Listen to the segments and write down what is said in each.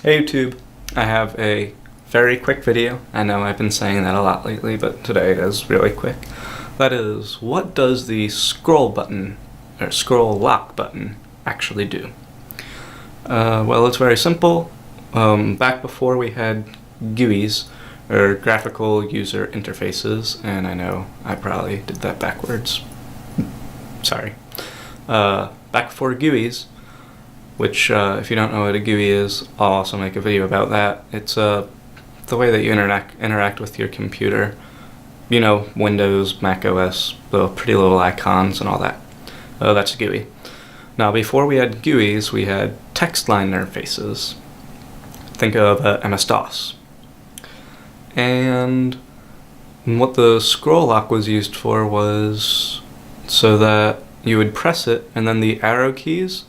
Hey YouTube, I have a very quick video. I know I've been saying that a lot lately, but today it is really quick. That is, what does the scroll button, or scroll lock button, actually do? Well, it's very simple. Back before we had GUIs, or graphical user interfaces, and I know I probably did that backwards. Sorry. Back before GUIs, which if you don't know what a GUI is, I'll also make a video about that. It's the way that you interact with your computer. You know, Windows, Mac OS, the pretty little icons and all that. That's a GUI. Now, before we had GUIs, we had text line interfaces. Think of MS-DOS. And what the scroll lock was used for was so that you would press it and then the arrow keys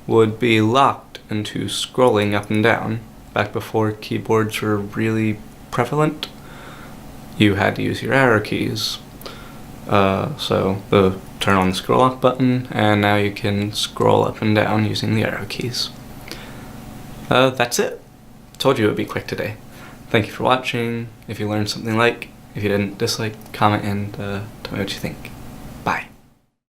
would be locked into scrolling up and down. Back before keyboards were really prevalent, you had to use your arrow keys. So turn on the scroll lock button, and now you can scroll up and down using the arrow keys. That's it. Told you it would be quick today. Thank you for watching. If you learned something, like. If you didn't, dislike, comment, and tell me what you think.